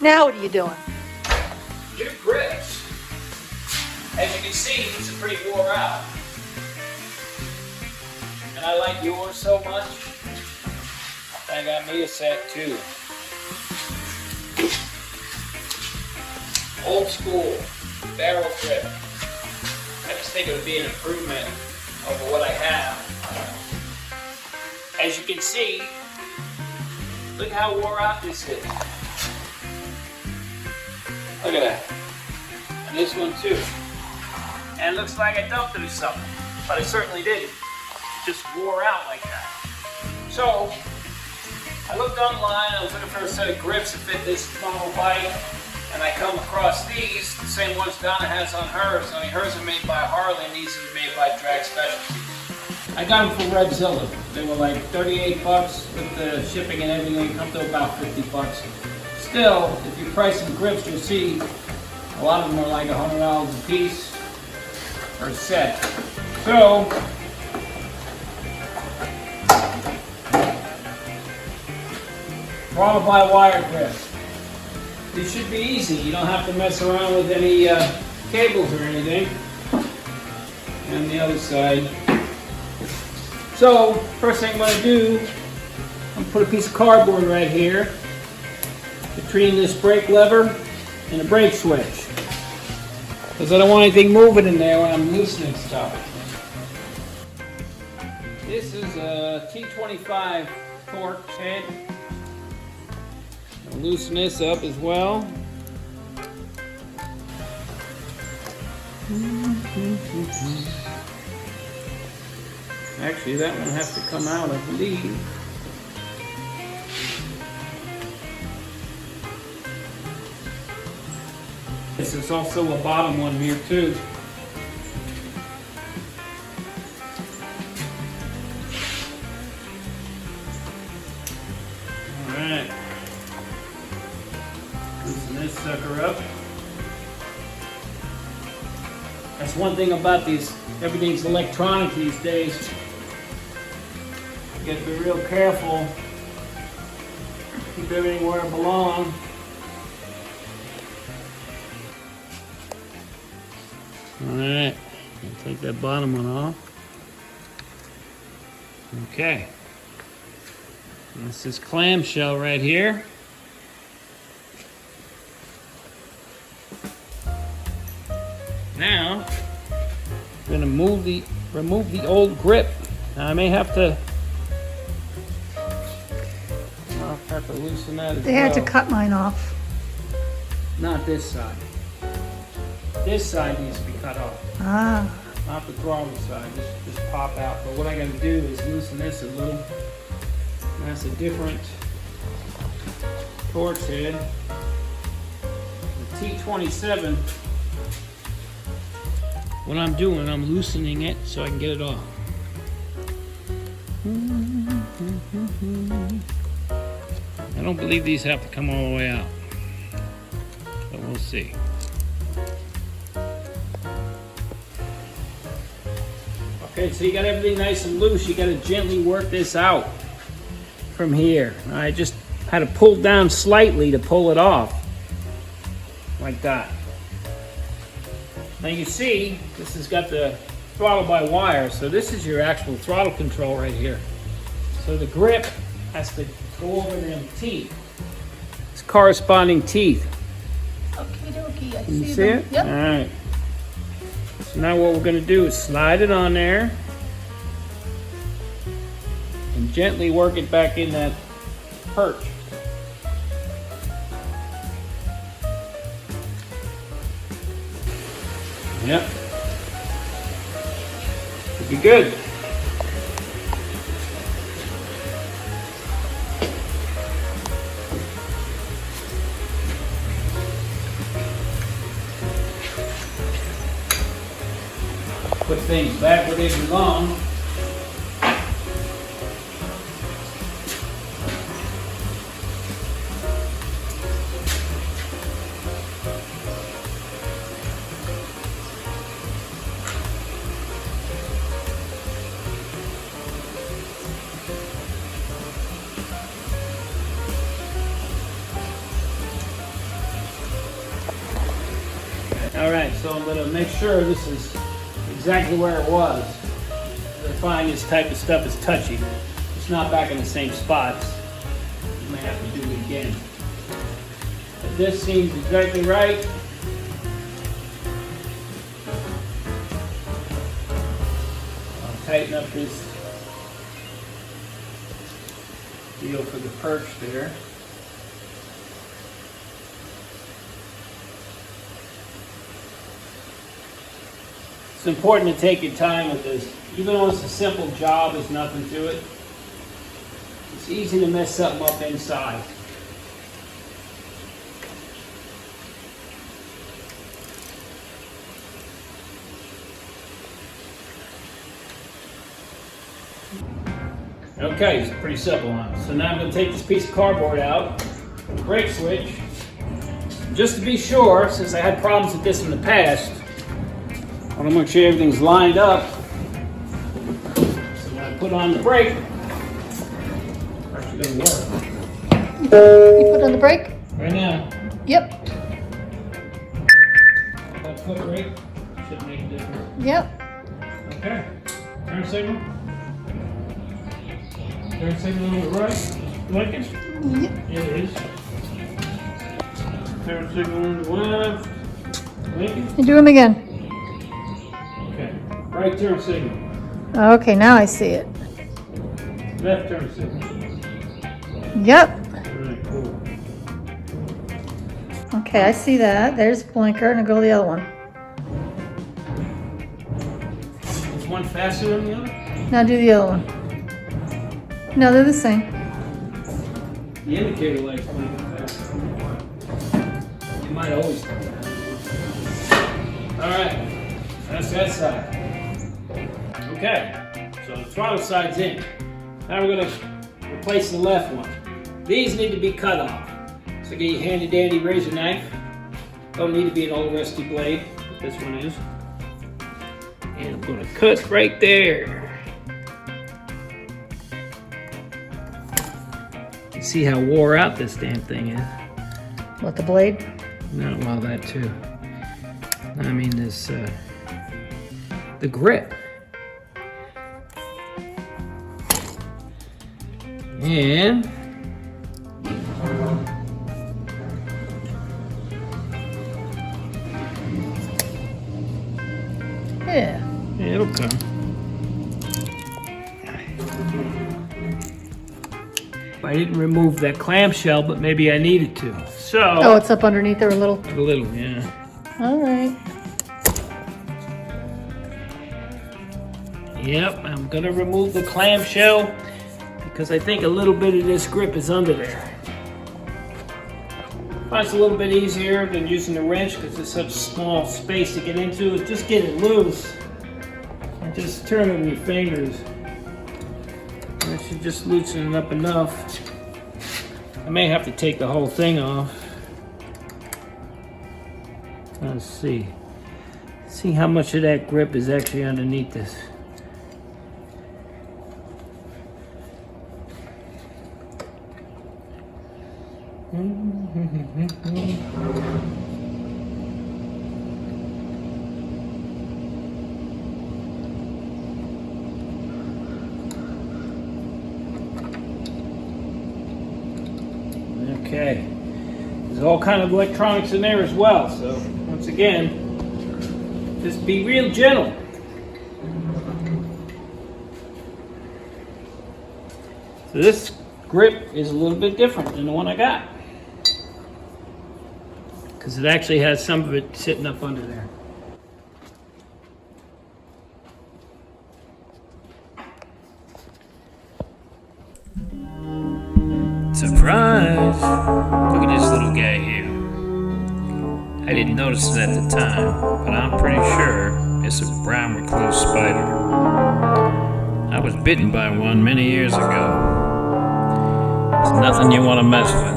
Now what are you doing? New grips. As you can see, these are pretty wore out. And I like yours so much, I got me a set too. Old school barrel grip. I just think it would be an improvement over what I have. As you can see, look how wore out this is. Look at that. And this one too. And it looks like I dumped it or something, but I certainly didn't. It just wore out like that. So, I looked online, I was looking for a set of grips to fit this model bike, and I come across these, the same ones Donna has on hers. I mean, hers are made by Harley, and these are made by Drag Specialties. I got them from Redzilla. They were like 38 bucks with the shipping and everything, come to about 50 bucks. Still, if you price some grips, you'll see a lot of them are like $100 a piece or a set. So, throttle by wire grips. These should be easy. You don't have to mess around with any cables or anything. And the other side. So, first thing I'm going to do, I'm going to put a piece of cardboard right here between this brake lever and the brake switch. Because I don't want anything moving in there when I'm loosening stuff. This is a T25 torque head. I'll loosen this up as well. Actually, that one has to come out, I believe. This is also a bottom one here too. Alright. Loosen this sucker up. That's one thing about these, everything's electronic these days. You have to be real careful. Keep everything where it belongs. Alright, I'll take that bottom one off. Okay. This is clamshell right here. Now, I'm going to remove the old grip. Now, I may have to loosen that as well. They had to cut mine off. Not this side. This side needs to be cut off. Ah. Not the throttle side, just pop out. But what I gotta do is loosen this a little. That's a different torque head. The T27, what I'm doing, I'm loosening it so I can get it off. I don't believe these have to come all the way out, but we'll see. Okay, so you got everything nice and loose. You got to gently work this out from here. I just had to pull down slightly to pull it off, like that. Now you see, this has got the throttle by wire, so this is your actual throttle control right here. So the grip has to go over them teeth. It's corresponding teeth. Okie dokie, I Can you see see them. it? Yep. All right. So now what we're going to do is slide it on there and gently work it back in that perch. Yep. Should be good. Put things back where they belong. Okay, so I'm going to make sure this is exactly where it was. I find this type of stuff is touchy. It's not back in the same spots. You may have to do it again. But this seems exactly right. I'll tighten up this deal for the perch there. It's important to take your time with this. Even though it's a simple job, there's nothing to it. It's easy to mess something up inside. Okay, it's pretty simple on it. So now I'm going to take this piece of cardboard out, the brake switch. Just to be sure, since I had problems with this in the past, I want to make sure everything's lined up. So when I put on the brake, it's actually going to work. You put on the brake? Right now. Yep. That foot brake should make a difference. Yep. Okay. Turn signal. Turn signal on the right. Like it? Yep. It is. Turn signal on the left. Lincoln. You do them again. Okay. Right turn signal. Okay, now I see it. Left turn signal. Yep. Alright, cool. Okay, I see that. There's blinker, and I go to the other one. Is one faster than the other? Now do the other one. No, they're the same. The indicator light's blinking faster. It might always do that. Alright, that's that side. Okay, so the throttle side's in. Now we're going to replace the left one. These need to be cut off. So get your handy dandy razor knife. Don't need to be an old rusty blade, but this one is. And I'm going to cut right there. You see how wore out this damn thing is? What, the blade? No, well, that too. I mean this, the grip. And Yeah. it'll come. I didn't remove that clamshell, but maybe I needed to. So. Oh, it's up underneath there a little. A little, yeah. All right. Yep, I'm gonna remove the clamshell because I think a little bit of this grip is under there. It's a little bit easier than using the wrench because it's such small space to get into. Just get it loose and just turn it with your fingers. That should just loosen it up enough. I may have to take the whole thing off. Let's see. See how much of that grip is actually underneath this. Okay, there's all kind of electronics in there as well, so once again, just be real gentle. So this grip is a little bit different than the one I got, because it actually has some of it sitting up under there. Surprise! Look at this little guy here. I didn't notice it at the time, but I'm pretty sure it's a brown recluse spider. I was bitten by one many years ago. It's nothing you want to mess with.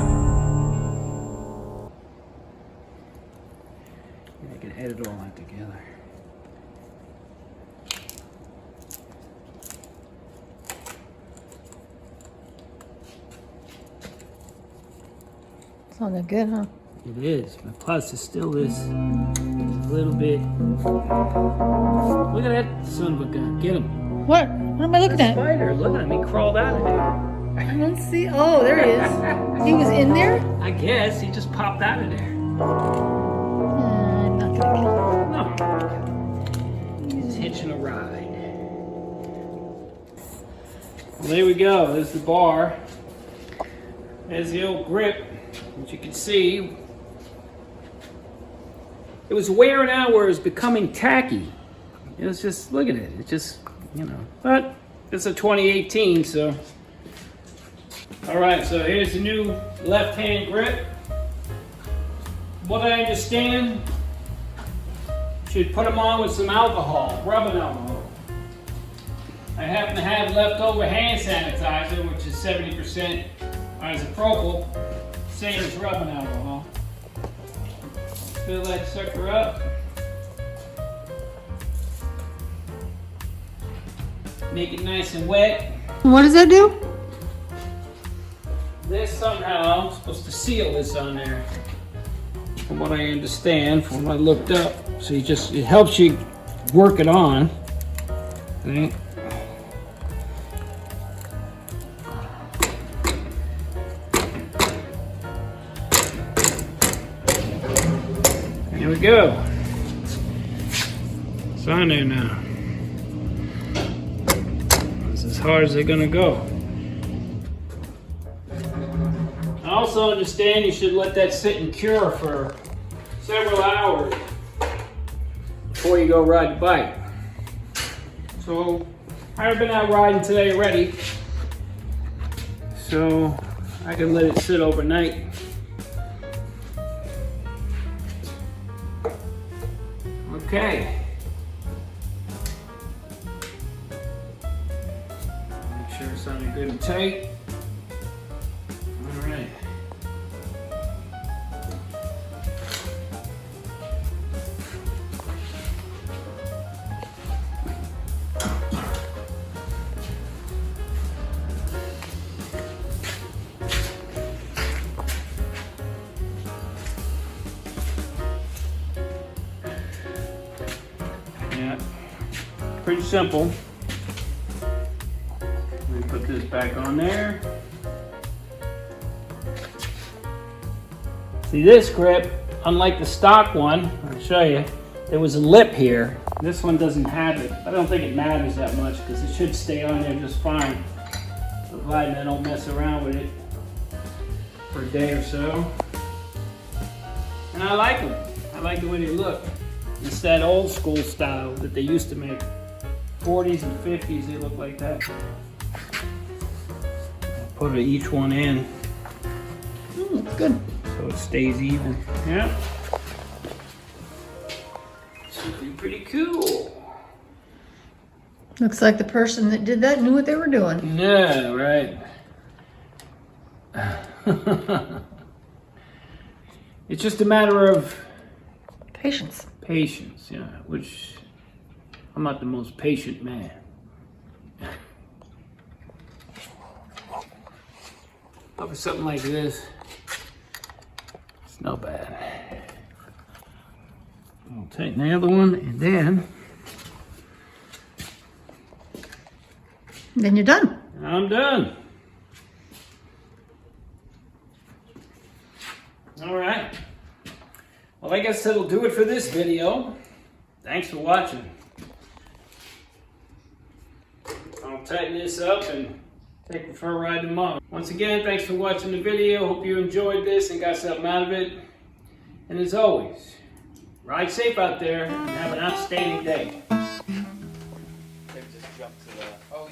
I can edit all that together. Sounded good, huh? It is, but plus it's still this little bit. Look at that son of a gun. Get him. What? What am I looking at? Spider. Look at him. He crawled out of there. I don't see. Oh, there he is. He was in there? I guess he just popped out of there. I'm not gonna kill him. No. He's hitching a ride. Well, there we go. There's the bar. There's the old grip. As you can see, it was wearing out where it was becoming tacky. It was just, look at it. It just, you know. But it's a 2018, so. All right, so here's the new left-hand grip. What I understand, should put them on with some alcohol, rubbing alcohol. I happen to have leftover hand sanitizer, which is 70% isopropyl, same as rubbing alcohol. Fill that sucker up. Make it nice and wet. What does that do? This somehow supposed to seal this on there. From what I understand, from what I looked up. So you just, it helps you work it on. See? Here we go. It's on there now. It's as hard as they're gonna go. I also understand you should let that sit and cure for several hours before you go ride the bike. So I've been out riding today already, so I can let it sit overnight. Okay. Make sure it's on there good and tight. All right. Yeah, pretty simple. Let me put this back on there. See, this grip, unlike the stock one, I'll show you, there was a lip here. This one doesn't have it. I don't think it matters that much because it should stay on there just fine, provided I don't mess around with it for a day or so. And I like them. I like the way they look. It's that old school style that they used to make. 40s and 50s, they look like that. Put each one in. Good. So it stays even. Yeah. Should be pretty cool. Looks like the person that did that knew what they were doing. Yeah, right. It's just a matter of Patience. patience, yeah, which I'm not the most patient man. But for something like this, it's not bad. I'll tighten the other one and Then you're done. I'm done. All right. Well, I guess that'll do it for this video. Thanks for watching. I'll tighten this up and take it for a ride tomorrow. Once again, thanks for watching the video. Hope you enjoyed this and got something out of it. And as always, ride safe out there and have an outstanding day. Maybe just jump to the... Oh,